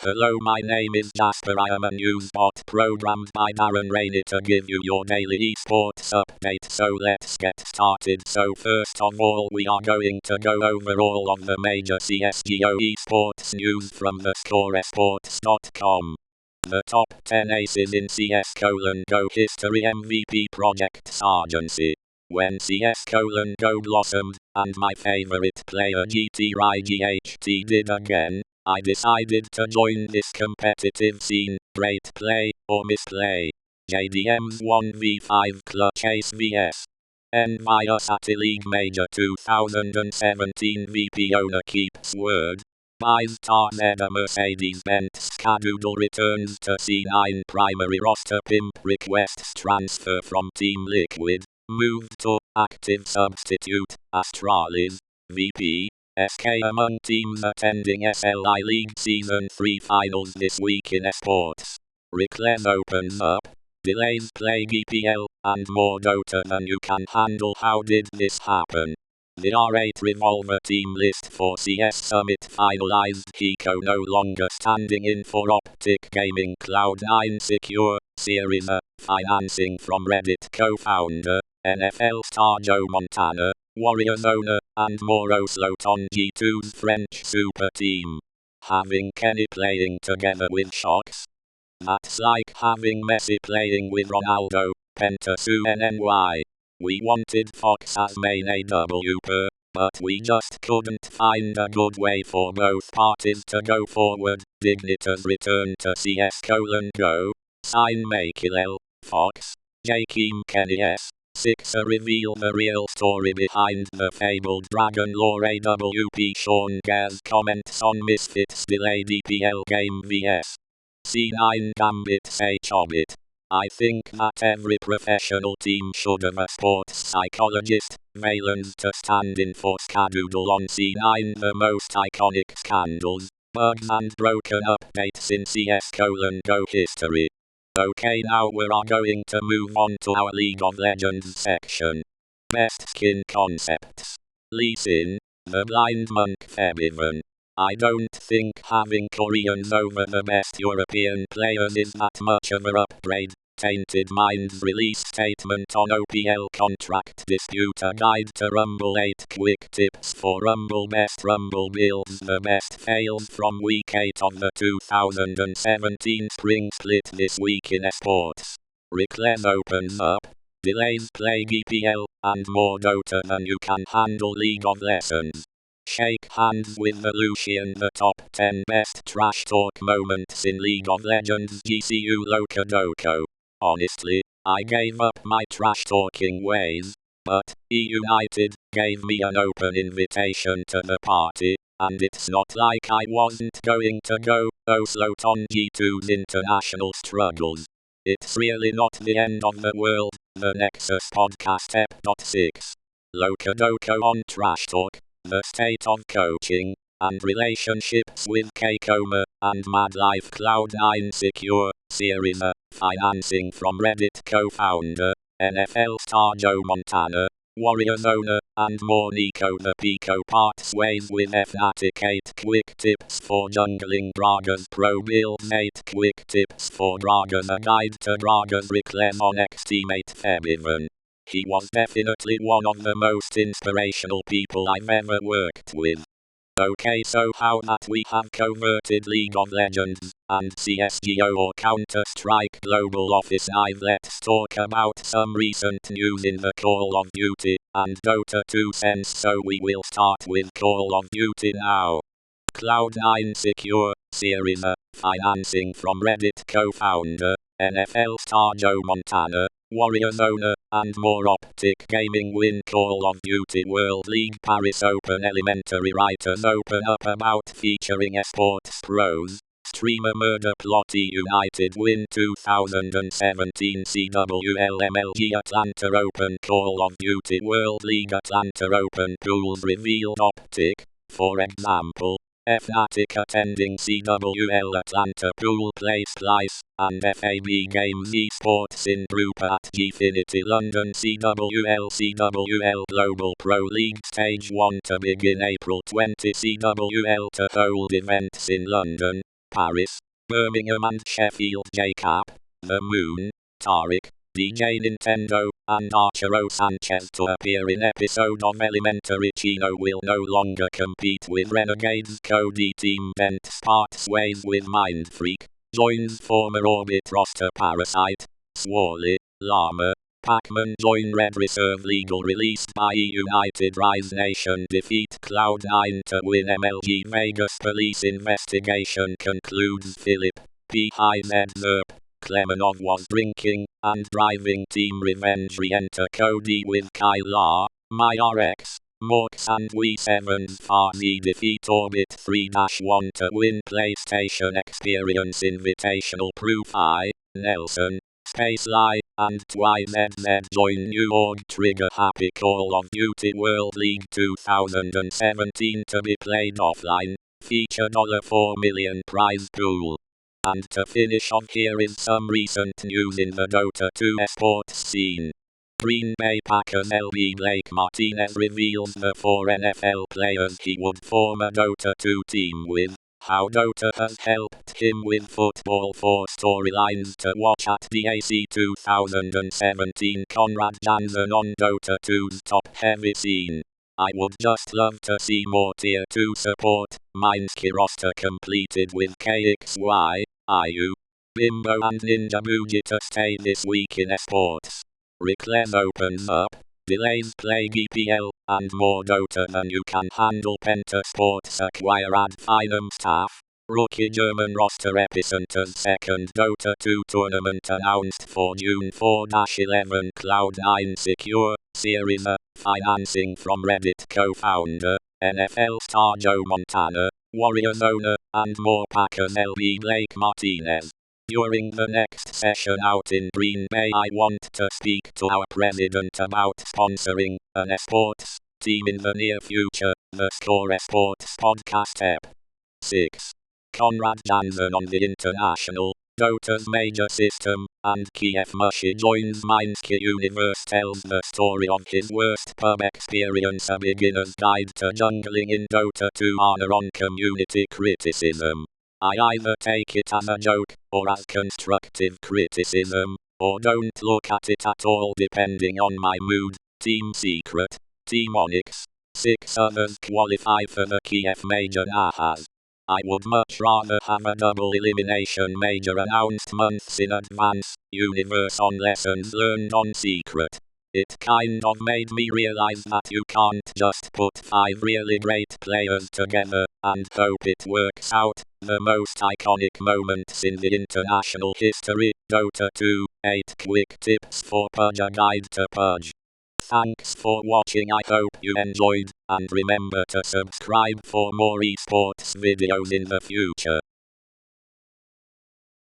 Hello, my name is Jasper. I am a news bot programmed by Darren to give you your daily eSports update. So let's get started. So first of all, we are going to go over all of the major CSGO eSports news from the scoresports.com. The top 10 aces in CS:GO history. MVP projects ARGENCY. When CS::Go blossomed, and my favorite player GT did again, I decided to join this competitive scene. Great play, or misplay. JDM's 1v5 clutch ace vs. EnVyUs at ELEAGUE Major 2017 VP owner keeps word. Buys Tarzeda Mercedes-Benz. Skadoodle returns to C9 primary roster. Pimp requests transfer from Team Liquid. Moved to active substitute. Astralis. VP. SK among teams attending SLI League Season 3 finals this week in eSports. Rekkles opens up. Delays plague EPL, and more Dota than you can handle. How did this happen? The R8 Revolver team list for CS Summit finalized. Hiko no longer standing in for OpTic Gaming. Cloud9 secure. Series A. Financing from Reddit co-founder. NFL star Joe Montana. Warriors owner, and more. Ocelote on G2's French super team. Having Kenny playing together with shox? That's like having Messi playing with Ronaldo. Pentasu. We wanted Fox as main AW, but we just couldn't find a good way for both parties to go forward. Dignitas return to CS::Go. Sign Makilel, Fox, Jakeem Kenny S. 6 reveal the real story behind the fabled Dragon Lore AWP. Sean Gaz comments on Misfits delayed EPL game vs. C9 Gambit. Say Chobit. I think that every professional team should have a sports psychologist, Valens, to stand in for Skadoodle on C9. The most iconic scandals, bugs and broken updates in CS::Go history. Okay, now we are going to move on to our League of Legends section. Best skin concepts. Lee Sin, the blind monk Febivan. I don't think having Koreans over the best European players is that much of an upgrade. Tainted Minds release statement on OPL contract dispute. A guide to Rumble. 8 quick tips for Rumble. Best Rumble builds. The best fails from week 8 of the 2017 spring split this week in eSports. Rekkles opens up. Delays plague EPL, and more Dota than you can handle. League of Legends. Shake hands with the Lucian. The top 10 best trash talk moments in League of Legends. GCU Locadoko. Honestly, I gave up my trash talking ways, but eUnited gave me an open invitation to the party, and it's not like I wasn't going to go. Ocelote on G2's international struggles. It's really not the end of the world. The Nexus Podcast Ep.6. Locadoko on trash talk, the state of coaching, and relationships with Keikoma, and Mad Life. Cloud9 secure. Series A. Financing from Reddit co-founder, NFL star Joe Montana, Warriors owner, and more. Nico the Pico parts ways with Fnatic. 8 quick tips for jungling Gragas pro builds. 8 quick tips for Gragas. A guide to Gragas. Rekkles on ex-teammate Febivan. He was definitely one of the most inspirational people I've ever worked with. Okay, so how that we have converted League of Legends and CSGO or Counter-Strike Global Office Live. Let's talk about some recent news in the Call of Duty and Dota 2 sense. So we will start with Call of Duty now. Cloud9 secure. Series A. Financing from Reddit co-founder, NFL star Joe Montana, Warriors owner, and more. OpTic Gaming win Call of Duty World League Paris Open. Elementary writers open up about featuring eSports pros. Streamer murder plot. United win 2017 CWL MLG Atlanta Open. Call of Duty World League Atlanta Open pools revealed. OpTic, for example, Fnatic attending CWL Atlanta pool play Splice, and FAB Games eSports in group at Gfinity London. CWL Global Pro League Stage 1 to begin April 20. CWL to hold events in London, Paris, Birmingham and Sheffield Jacob, The Moon, Tariq, DJ Nintendo, and Arturo Sanchez to appear in episode of Elementary. Chino will no longer compete with Renegades. Cody team Bent parts ways with Mindfreak, joins former Orbit roster Parasite, Swally, Llama, Pac-Man join Red Reserve. Legal released by United Rise Nation defeat Cloud9 to win MLG Vegas police investigation concludes. Philip, PIZ Zerp, Klemenov was drinking and driving. Team Revenge re-enter Cody with Kyla, MyRX, Morks and We7's Farzi defeat Orbit 3-1 to win PlayStation Experience Invitational. Proof I, Nelson, Spacely, and TYZZ join new org Trigger. Happy Call of Duty World League 2017 to be played offline, feature $4 million prize pool. And to finish off, here is some recent news in the Dota 2 esports scene. Green Bay Packers LB Blake Martinez reveals the 4 NFL players he would form a Dota 2 team with, how Dota has helped him with football. 4 storylines to watch at DAC 2017. Conrad Jansen on Dota 2's top-heavy scene. I would just love to see more Tier 2 support. Minsky roster completed with KXY, IU, Bimbo and Ninja Muji to stay this week in esports. Rekkles opens up, delays Plague EPL, and more Dota than you can handle. Penta Sports acquire ad finum staff. Rookie German roster Epicenter's second Dota 2 tournament announced for June 4-11. Cloud9 secure, Series A, financing from Reddit co-founder, NFL star Joe Montana, Warriors owner, and more. Packers LB Blake Martinez. During the next session out in Green Bay, I want to speak to our president about sponsoring an esports team in the near future. The Score Esports Podcast Ep. 6. Conrad Jansen on the International, Dota's major system, and Kiev Mushi joins Minsky Universe. Tells the story of his worst pub experience. A beginner's guide to jungling in Dota 2. Honor on community criticism. I either take it as a joke, or as constructive criticism, or don't look at it at all depending on my mood. Team Secret, Team Onyx, 6 others qualify for the Kiev Major. Nahas. I would much rather have a double elimination major announced months in advance. Universe on lessons learned on Secret. It kind of made me realize that you can't just put 5 really great players together and hope it works out. The most iconic moments in the international history. Dota 2, 8 quick tips for Pudge. A guide to Pudge. Thanks for watching. I hope you enjoyed, and remember to subscribe for more esports videos in the future.